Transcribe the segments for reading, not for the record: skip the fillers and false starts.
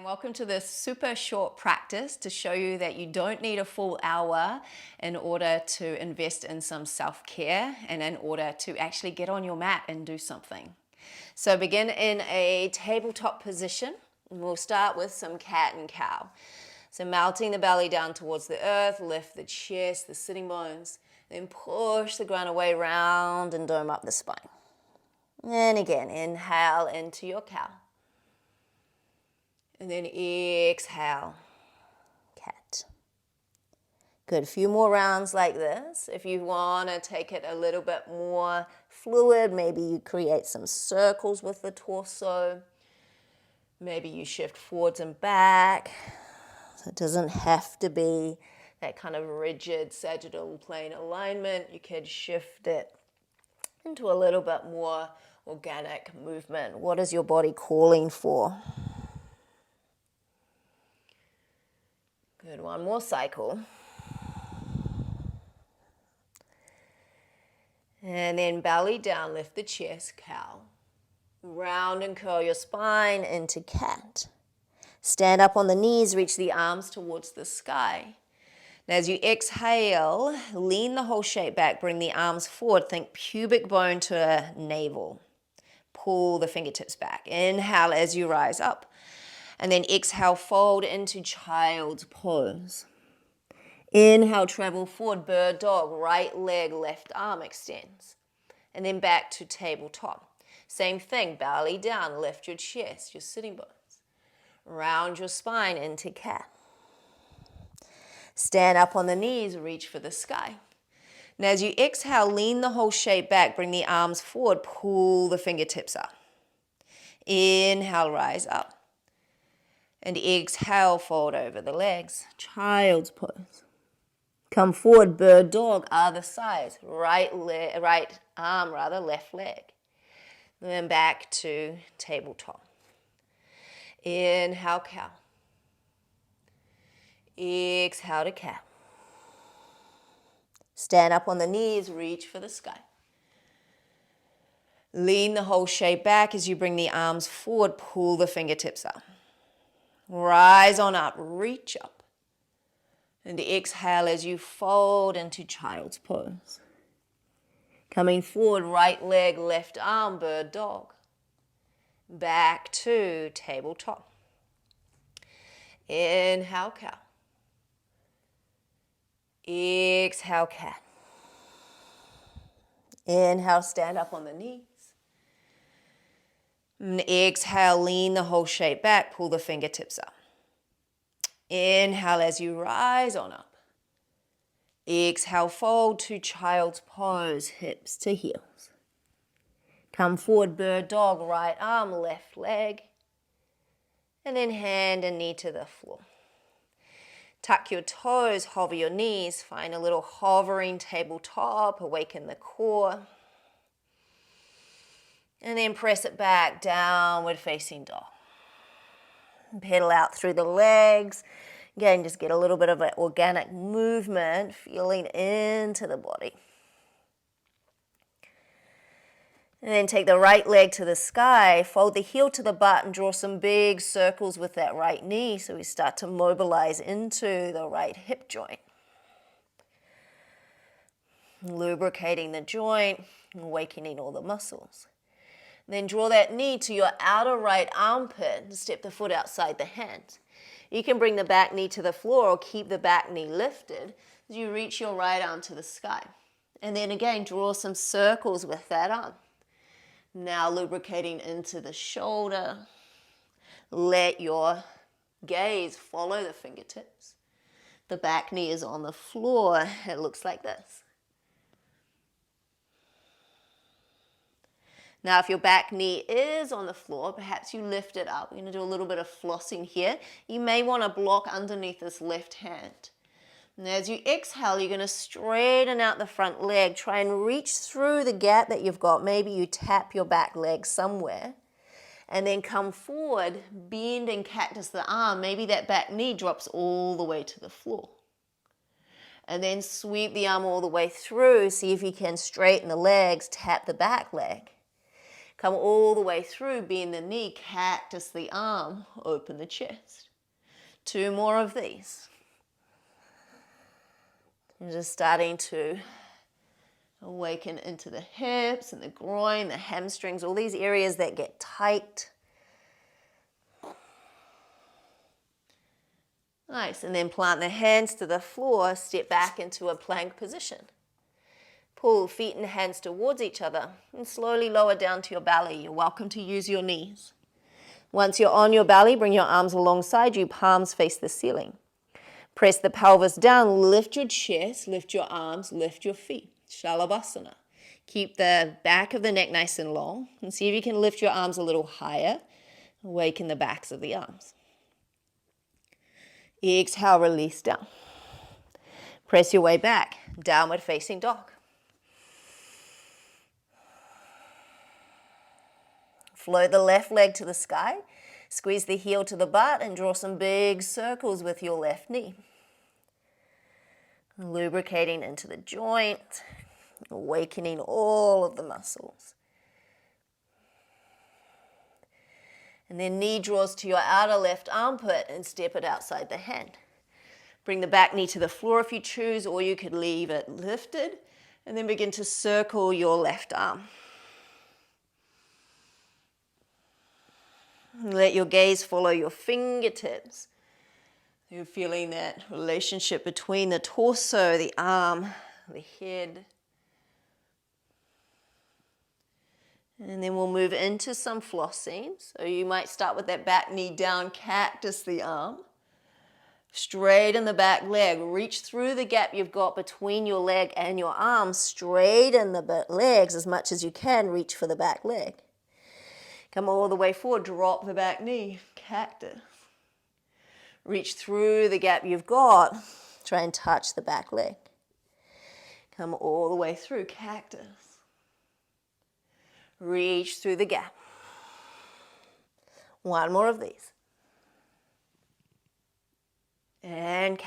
welcome to this super short practice to show you that you don't need a full hour in order to invest in some self-care and in order to actually get on your mat and do something. So begin in a tabletop position, and we'll start with some cat and cow. So melting the belly down towards the earth, lift the chest, the sitting bones, then push the ground away, round and dome up the spine. And again, inhale into your cow. And then exhale, cat. Good, a few more rounds like this. If you want to take it a little bit more fluid, maybe you create some circles with the torso. Maybe you shift forwards and back. So it doesn't have to be that kind of rigid sagittal plane alignment. You could shift it into a little bit more organic movement. What is your body calling for? Good, one more cycle. And then belly down, lift the chest, cow. Round and curl your spine into cat. Stand up on the knees, reach the arms towards the sky. Now as you exhale, lean the whole shape back, bring the arms forward, think pubic bone to navel. Pull the fingertips back. Inhale as you rise up. And then exhale, fold into child's pose. Inhale, travel forward, bird dog, right leg, left arm extends. And then back to tabletop. Same thing, belly down, lift your chest, your sitting bones. Round your spine into cat. Stand up on the knees, reach for the sky. Now as you exhale, lean the whole shape back, bring the arms forward, pull the fingertips up. Inhale, rise up. And exhale, fold over the legs, child's pose. Come forward, bird dog, other side, right arm, left leg. Then back to tabletop. Inhale, cow. Exhale to cat. Stand up on the knees, reach for the sky. Lean the whole shape back as you bring the arms forward, pull the fingertips up. Rise on up, reach up. And exhale as you fold into child's pose. Coming forward, right leg, left arm, bird dog. Back to tabletop. Inhale, cow. Exhale, cat. Inhale, stand up on the knees. And exhale, lean the whole shape back, pull the fingertips up. Inhale as you rise on up. Exhale, fold to child's pose, hips to heels. Come forward, bird dog, right arm, left leg. And then hand and knee to the floor. Tuck your toes, hover your knees, find a little hovering tabletop, awaken the core. And then press it back, downward facing dog. Pedal out through the legs. Again, just get a little bit of an organic movement, feeling into the body. And then take the right leg to the sky, fold the heel to the butt and draw some big circles with that right knee so we start to mobilize into the right hip joint. Lubricating the joint, awakening all the muscles. Then draw that knee to your outer right armpit and step the foot outside the hand. You can bring the back knee to the floor or keep the back knee lifted as you reach your right arm to the sky. And then again, draw some circles with that arm. Now lubricating into the shoulder. Let your gaze follow the fingertips. The back knee is on the floor. It looks like this. Now, if your back knee is on the floor, perhaps you lift it up. We're going to do a little bit of flossing here. You may want to block underneath this left hand. And as you exhale, you're going to straighten out the front leg. Try and reach through the gap that you've got. Maybe you tap your back leg somewhere. And then come forward, bend and cactus the arm. Maybe that back knee drops all the way to the floor. And then sweep the arm all the way through. See if you can straighten the legs, tap the back leg. Come all the way through, bend the knee, cactus the arm, open the chest. 2 more of these. And just starting to awaken into the hips and the groin, the hamstrings, all these areas that get tight. Nice, and then plant the hands to the floor, step back into a plank position. Pull feet and hands towards each other and slowly lower down to your belly. You're welcome to use your knees. Once you're on your belly, bring your arms alongside you, palms face the ceiling. Press the pelvis down, lift your chest, lift your arms, lift your feet. Shalabhasana. Keep the back of the neck nice and long and see if you can lift your arms a little higher. Awaken the backs of the arms. Exhale, release down. Press your way back, downward facing dog. Float the left leg to the sky, squeeze the heel to the butt and draw some big circles with your left knee. Lubricating into the joint, awakening all of the muscles. And then knee draws to your outer left armpit and step it outside the hand. Bring the back knee to the floor if you choose, or you could leave it lifted and then begin to circle your left arm. Let your gaze follow your fingertips. You're feeling that relationship between the torso, the arm, the head. And then we'll move into some flossing. So you might start with that back knee down, cactus the arm. Straighten the back leg. Reach through the gap you've got between your leg and your arm. Straighten the legs as much as you can. Reach for the back leg. Come all the way forward, drop the back knee, cactus. Reach through the gap you've got, try and touch the back leg. Come all the way through, cactus. Reach through the gap. 1 more of these. And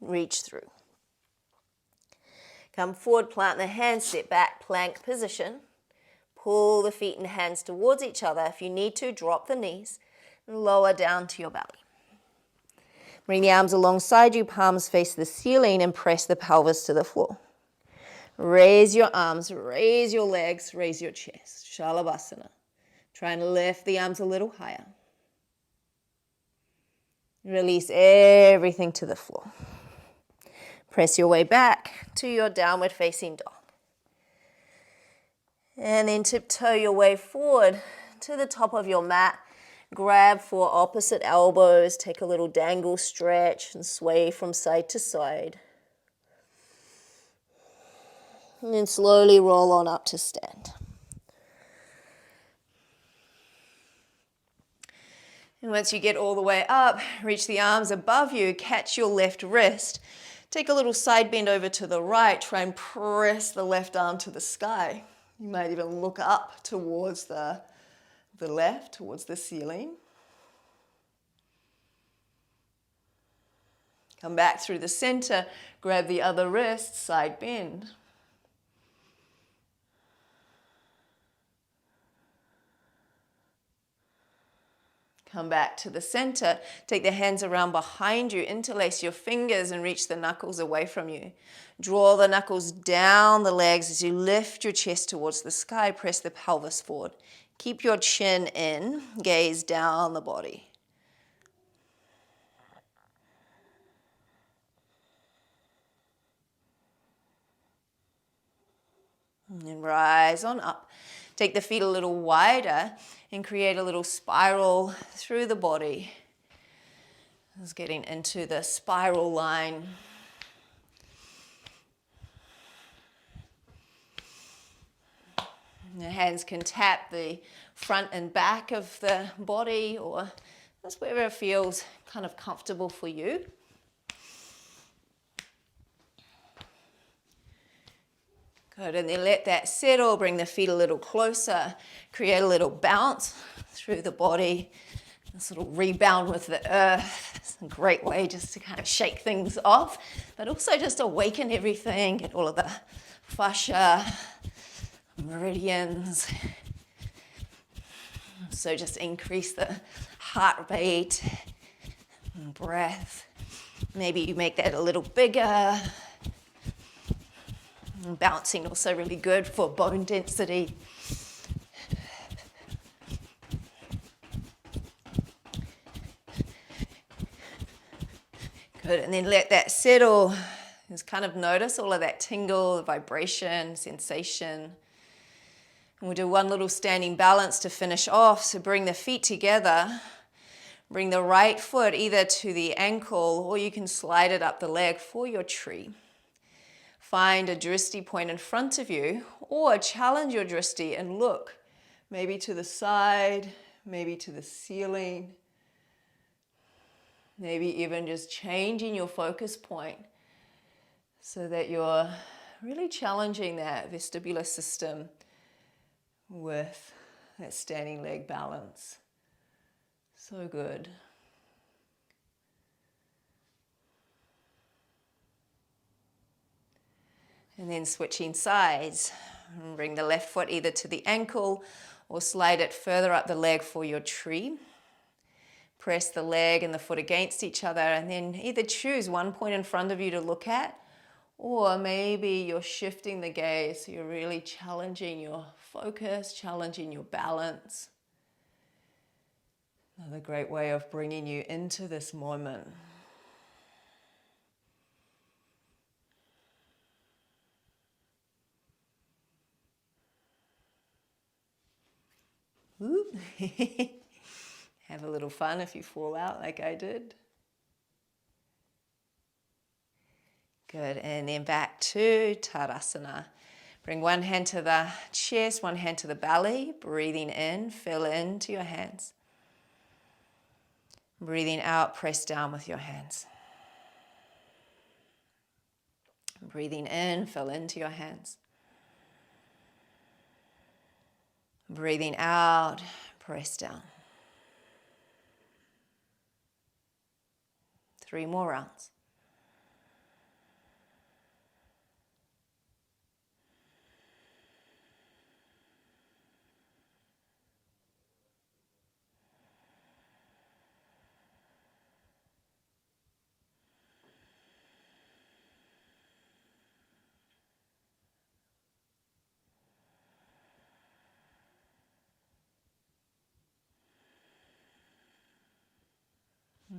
reach through. Come forward, plant the hands, sit back, plank position. Pull the feet and hands towards each other. If you need to, drop the knees and lower down to your belly. Bring the arms alongside you, palms face the ceiling and press the pelvis to the floor. Raise your arms, raise your legs, raise your chest. Shalabhasana. Try and lift the arms a little higher. Release everything to the floor. Press your way back to your downward facing dog. And then tiptoe your way forward to the top of your mat. Grab for opposite elbows. Take a little dangle stretch and sway from side to side. And then slowly roll on up to stand. And once you get all the way up, reach the arms above you, catch your left wrist. Take a little side bend over to the right. Try and press the left arm to the sky. You might even look up towards the left, towards the ceiling. Come back through the center, grab the other wrist, side bend. Come back to the center. Take the hands around behind you. Interlace your fingers and reach the knuckles away from you. Draw the knuckles down the legs as you lift your chest towards the sky. Press the pelvis forward. Keep your chin in. Gaze down the body. And then rise on up. Take the feet a little wider and create a little spiral through the body. Just getting into the spiral line. And the hands can tap the front and back of the body, or just wherever it feels kind of comfortable for you. Good, and then let that settle, bring the feet a little closer, create a little bounce through the body, this little rebound with the earth. It's a great way just to kind of shake things off, but also just awaken everything, get all of the fascia, meridians, So just increase the heart rate and breath. Maybe you make that a little bigger. And bouncing also really good for bone density. Good, and then let that settle. Just kind of notice all of that tingle, vibration, sensation. And we'll do one little standing balance to finish off. So bring the feet together. Bring the right foot either to the ankle or you can slide it up the leg for your tree. Find a drishti point in front of you or challenge your drishti and look maybe to the side, maybe to the ceiling. Maybe even just changing your focus point so that you're really challenging that vestibular system with that standing leg balance. So good. And then switching sides. Bring the left foot either to the ankle or slide it further up the leg for your tree. Press the leg and the foot against each other and then either choose one point in front of you to look at, or maybe you're shifting the gaze so you're really challenging your focus, challenging your balance. Another great way of bringing you into this moment. Whoop. Have a little fun if you fall out like I did. Good, and then back to Tadasana. Bring one hand to the chest, one hand to the belly. Breathing in, fill into your hands. Breathing out, press down with your hands. Breathing in, fill into your hands. Breathing out, press down. 3 more rounds.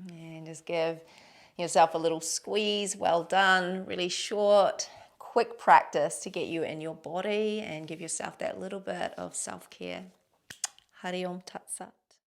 And just give yourself a little squeeze. Well done. Really short, quick practice to get you in your body and give yourself that little bit of self-care. Hari Om Tat Sat.